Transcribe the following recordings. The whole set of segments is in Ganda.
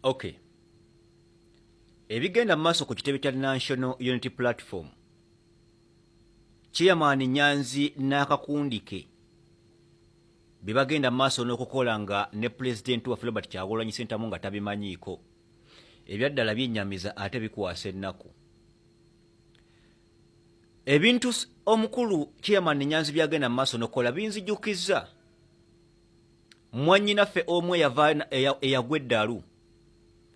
Okay. Ebigenda maaso ku kitebe kya National Unity Platform. Chairman Nyanzi n'akakundi ke bibagenda maaso n'okukola nga ne President wa Robert Kyagulanyi Ssentamu nga tabimanyiiko. Ebyaddala byennyamiza ate bikwasa ennaku. Ebintu omukulu Chairman Nyanzi byagenda maaso n'okukola binzijukizza. Mwannyinaffe omu eyagwa eddalu.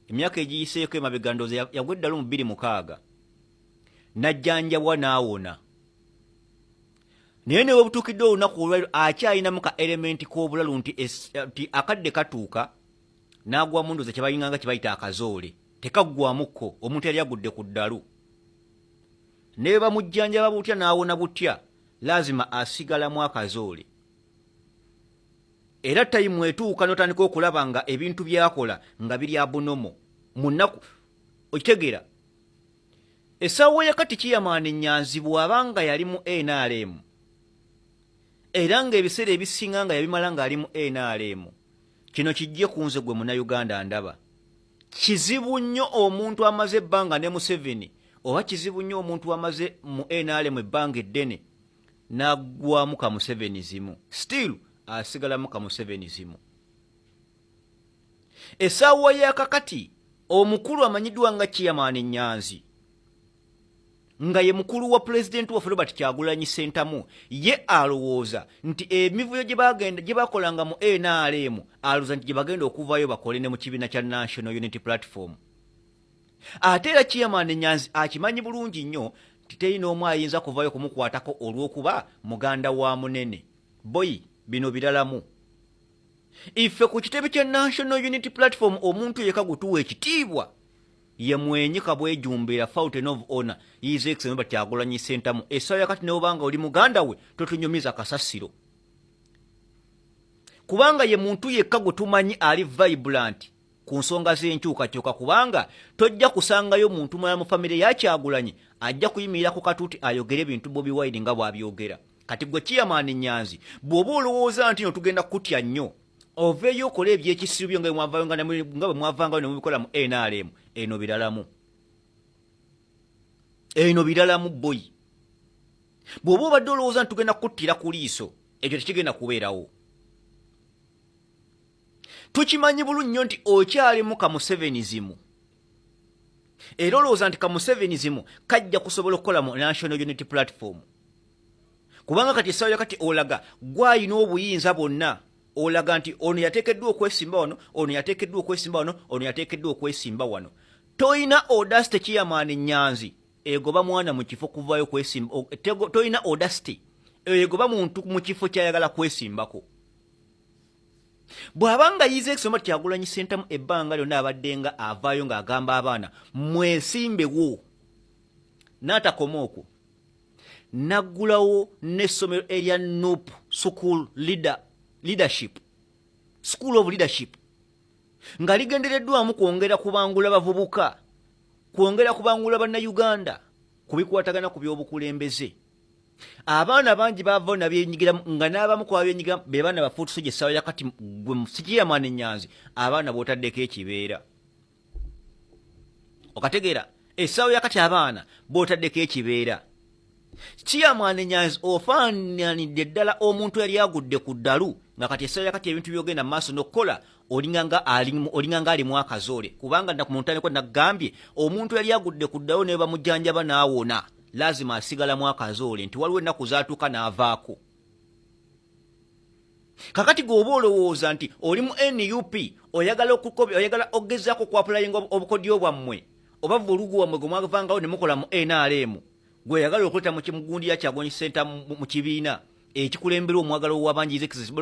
Emyaka egiyiseeko emabega ndowooza yagwa eddalu mu 2006. Najjanjabwa n'awona. Naye ne webutuukidde olunaku olwaliro akyalinamu ka elementi k'obulalu nti akadde katuuka n'agwamu ndowooza kye bayinganga kye bayita akazoole. Tekaggwamukko omuntu yali agudde ku ddalu. Ne bamujjanjaba butya n'awona butya, lazima asigalamu akazoole. Era tayimu etuuka n'otandika okulaba nga ebintu byakola nga biri abunomo. Munnaku okitegeera. Essaawa ya kati Chairman Nyanzi bw'abanga yali mu NRM. Era ng'ebiseera ebisinga nga yabimala ng'ali mu NRM. Kino kijje ku nze gwe Munnayuganda ndaba. Kizibu nnyo omuntu amaze ebbanga ne Museveni, oba kizibu nnyo omuntu amaze mu NRM ebbanga eddene n'aggwamu ka Museveni zimu. Still asigalamu ka Museveni zimu. Essaawa ya kakati omukulu amanyiddwa nga Chairman Nyanzi nga ye mukulu wa President wa Robert Kyagulanyi Ssentamu, ye alowooza nti emivuyo gye bakolanga mu NRM alowooza nti gye bagenda okuvaayo bakole ne mu kibiina kya National Unity Platform. Ate era Chairman Nyanzi akimanyi bulungi nnyo nti terina omu ayinza kuvaayo kumukwatako olw'okuba muganda wa munene. Boyi bino biralamu. Ife ku kitebe kya National Unity Platform omuntu yeka gutuwa ekitiibwa ye Mwenyi Kabwejumbira Fountain of Honor His Excellency Robert Kyagulanyi Ssentamu. Essaawa yakati ne obanga oli muganda we totunyumiza kasasiro. Kubanga ye muntu yekka gwe tumanyi ali vibrant ku nsonga z'enkyukakyuka, kubanga tojja kusangayo muntu mulala mu famire ya Kyagulanyi ajja kuyimirira ku katuuti ayogere ebintu Bobi Wine nga bw'abyogera. Kati gwe Chairman Nyanzi bw'oba olowooza nti no tugenda kutya nnyo oveeyo okola ebyekisiru byo nga bwe mwavangayo ne mubikola mu NRM. Eno biralamu. Eno biralamu boyi. Bw'oba obadde olowooza nti tugenda kuttira ku liiso, ekyo tekigenda kubeerawo. Tukimanyi bulungi nnyo nti okyalimu ka Musevenizimu. Era olowooza nti ka Musevenizimu kajja kusobola okukola mu National Unity Platform. Kubanga kati essaawa yakati olaga gw'alina obuyinza bwonna. Olaga nti ono yateekeddwa okwesimba wano, ono yateekeddwa okwesimba wano, ono yateekeddwa okwesimba wano. Toyina audacity Chairman Nyanzi egoba mwana mu kifo kuvaayo kwesimba. Toyina audacity egoba muntu mu kifo kyayagala kwesimbako. Bw'abanga yize Robert Kyagulanyi Ssentamu ebbanga lyonna abadde nga avaayo ng'agamba abaana mwesimbewo. N'atakoma okwo. Naggulawo n'essomero erya NUP School of Leadership nga ligendereddwamu kwongera kubangula bavubuka, kwongera kubangula bannayuganda ku bikwatagana ku by'obukulembeze. Abaana bangi baavaayo nabyenyigira nga n'abamu ku babyenyigira be baana bafuutuso gye essaawa yakati gwe Chairman Nyanzi abaana b'otaddeko ekibeera. Okategeera essaawa yakati abaana b'otaddeko ekibeera. Chairman Nyanzi ofaananidde ddala omuntu yali agudde ku ddalu nga kati essaawa yakati ebintu byogenda mu maaso n'okkola olinganga alimu akazoole. Kubanga muntu aleko nagambye omuntu yali agudde ku ddalu ne bamujjanjaba n'awona, lazima asigalamu akazoole nti waliwo ennaku zaatuuka n'avaako. Kakati gweoba olowooza nti oli mu NUP oyagala ogezaako okwapulayinga obukodyo bwammwe oba vulugu wammwe gwe mwavangawo ne mukola mu NRM, gwe yagala okuleta mu kimugundi ya Kyagulanyi Ssentamu mu kibiina ekikulemberwa omwagalo w'abangi His Excellency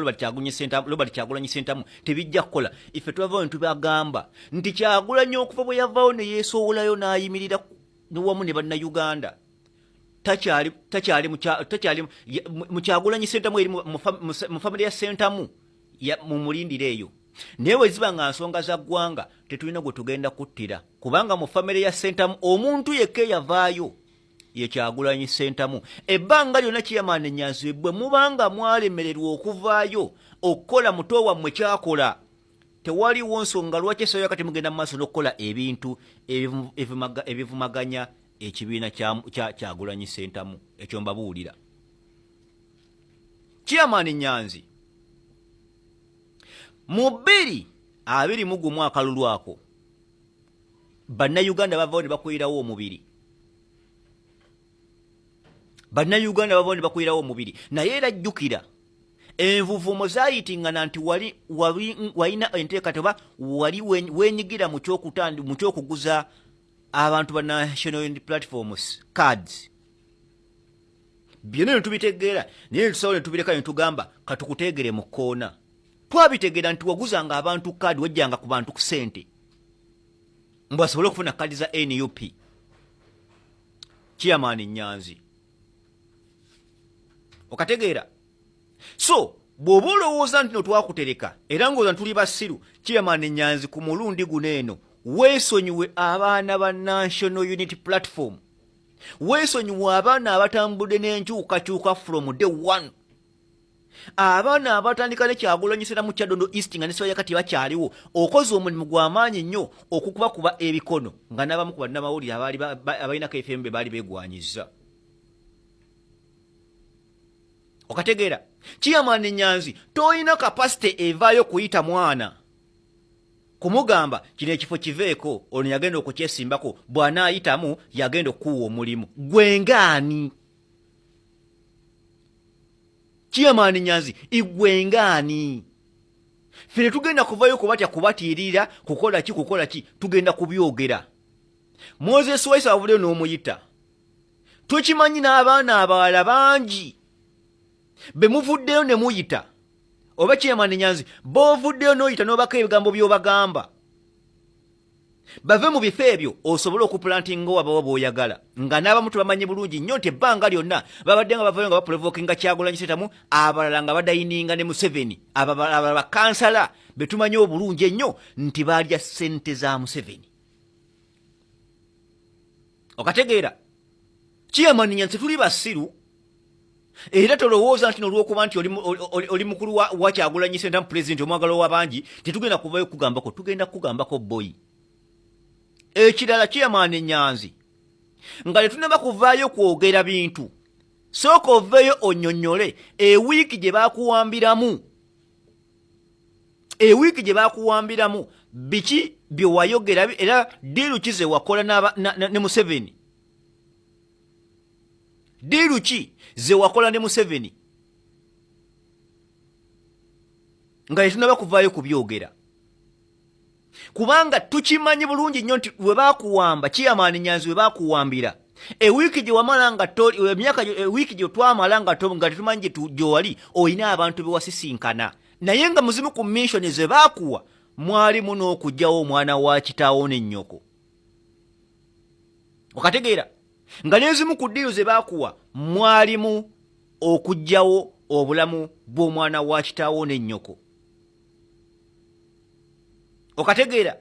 Robert Kyagulanyi Ssentamu tebijja kukola. Ife twavaayo ne tubagamba nti Kyagulanyi okuva bwe yavaayo ne yeesoowolayo n'ayimirira wamu ne bannayuganda takyali mu Kyagulanyi Ssentamu eri mu famire ya Ssentamu mumulindire eyo. Naye bwe ziba nga nsonga za ggwanga tetulina gwe tugenda kuttira, kubanga mu famire ya Ssentamu omuntu yekka yavaayo ye Kyagulanyi Ssentamu. Ebbanga lyonna Chairman Nyanzi bwe mubanga mwalemererwa okuvaayo okukola muto wammwe kyakola, tewaliwo nsonga lwaki essaawa yakati mugenda mu maaso n'okukola ebintu ebivumaganya ekibiina Kyagulanyi Ssentamu. Ekyo mbabuulira. Chairman Nyanzi mu 2021 akalulu ako bannayuganda bavaawo ne bakwirawo omubiri. Bannayuganda bavaawo ne bakwirawo omubiri. Naye era jjukira envuvumo zaayitingana nti walina enteekateeka oba wali weenyigira mu ky'okuguza abantu ba National Unity Platforms cards. Byonna ne tubitegeera naye ne tusawo ne tubireka ne tugamba katukuteegere mu kkoona. Twabitegeera nti waguzanga abantu kaadi wajjanga ku bantu ku ssente mbu basobole okufuna kaadi za NUP. Chairman Nyanzi okategeera. So bw'oba olowooza nti no twakutereka era ng'oza tuli basiru, Chairman Nyanzi ku mulundi guno eno weesonyiwe abaana ba National Unity Platform. Weesonyiwe abaana abatambudde n'enkyukakyuka from day one. Abaana abatandika ne Kyagulanyi Ssentamu Kyaddondo East nga ne Ssaawa yakati bakyaliwo okoze omulimu gw'amaanyi nnyo okukubakuba ebikono nga n'abamu ku bannamawulire abalina KFM be baali beegwanyizza. Okategeera. Chairman Nyanzi toyina kapasite evaayo kuyita mwana kumugamba kino ekifo kiveeko ono yagenda okukyesimbako bw'anaayitamu yagenda okuwa omulimu. Gwengaani Chairman Nyanzi igwengaani. Fine tugenda kuvaayo kubatya kubatiirira kukola ki tugenda kubyogera. Moses Waisa avuddeyo n'omuyita. Tukimanyi n'abaana abalala bangi be muvuddeyo ne muyita oba Chairman Nyanzi b'ovuddeyo n'oyita n'obako ebigambo by'obagamba bave mu bifo ebyo osobole okuplantinga wabawo bw'oyagala nga n'abamu tubamanyi bulungi nnyo nti ebbanga lyonna babadde nga bavayo nga baprovokinga Kyagulanyi Ssentamu, abalala nga badayininga ne Museveni, abalala bakansala be tumanyi obulungi ennyo nti baalya ssente za Museveni. Okategeera. Chairman Nyanzi tuli basiru era tolowooza nti n'olwokuba nti oli mukulu wa Kyagulanyi Ssentamu pulezidenti omwagala w'abangi tetugenda kuvayo kugambako, tugenda kugambako boyi. Ekirala Chairman Nyanzi nga tetunaba kuvaayo kwogera bintu sooka oveeyo onnyonnyole ewiiki gye baakuwambiramu biki bye wayogera era diiru ki ze wakola ne Museveni. Diiru ki ze wakola ne Museveni nga tetunaba kuvaayo kubyogera. Kubanga tukimanyi bulungi nnyo nti we baakuwamba Chairman Nyanzi we baakuwambira ewiiki gye wamala nga emyaka ewiiki gye twamala nga tetumanyi gy'owali olina abantu be wasisinkana naye nga muzimu ku mission ze baakuwa mwalimu n'okugyawo omwana wa kitaawo ne nnyoko. Okategeera nga n'ezimu ku ddiiro ze baakuwa mwalimu okugyawo obulamu bw'omwana wa kitaawo ne nnyoko. Okategeera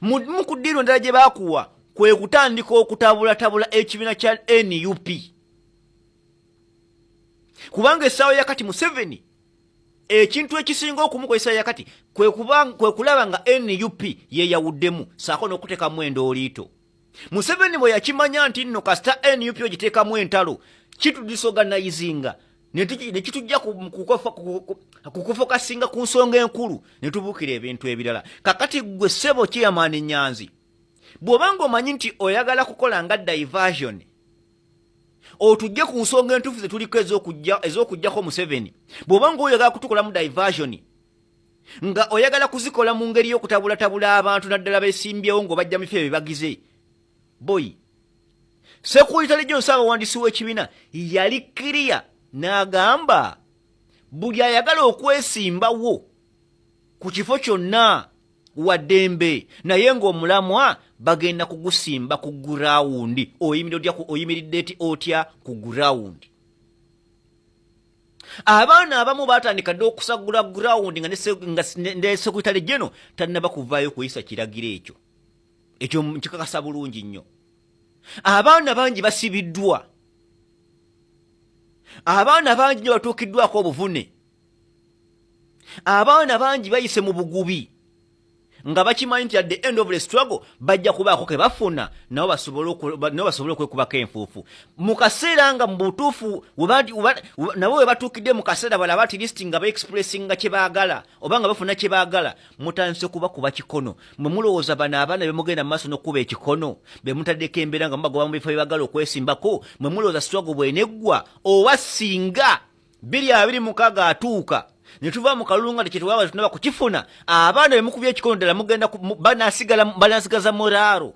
mu ku ddiiro endala gye baakuwa kwe kutandika okutabulatabula ekibiina kya NUP kubanga essaawa yakati Museveni ekintu ekisinga okumukozesa yakati kwe kulaba nga NUP yeeyawuddemu saako n'okuteekamu endooliito. Museveni bwe yakimanya nti nno kasita NUP ogiteekamu entalo kitudisorganizinga ne kitujja kukufokasinga ku nsonga enkulu ne tubuukira ebintu ebirala. Kakati gwe ssebo Chairman Nyanzi bw'obanga omanyi nti oyagala kukola nga diversion otujje ku nsonga entuufu ze tuliko ez'okuggyako Museveni, bw'obanga oyagala kutukolamu diversion nga oyagala kuzikola mu ngeri y'okutabulatabula abantu naddala beesimbyewo ng'obajja mu bifo ebyo bebagize boyi. Sekuritale John Ssaabawandiisi w'ekibiina yali clear n'agamba buli ayagala okwesimbawo ku kifo kyonna wa ddembe naye ng'omulamwa bagenda kugusimba ku gurawundi. Oyimiridde otya ku gurawundi? Abaana abamu baatandika dde okusagula gurawundi nga ne Sekuritale General tannaba kuvaayo kuyisa kiragiro ekyo. Ekyo nkikakasa bulungi nnyo. Abaana bangi basibiddwa. Abaana bangi batuukiddwako obuvune. Abaana bangi bayise mu bugubi nga bakimanyi nti at the end of the struggle bajja kubaako ke bafuna nabo basobole okwekubako enfuufu mu kaseera nga mu butuufu nabo we batuukidde mu kaseera balaba ati listi nga baexpressinga kye baagala oba nga bafuna kye baagala mutandise kubakuba kikono mwe mulowooza bano abaana be mugenda mu maaso n'okkuba ekikono be mutaddeko embeera nga mubagoba mu bifo bye baagala okwesimbako mwe mulowooza struggle bw'eneggwa owa singa 2026 atuuka ne tuva mu kalulu nga tekyetuwaba tunaba kukifuna abaana be mukubye ekikono ddala mugenda banasigaza moraalo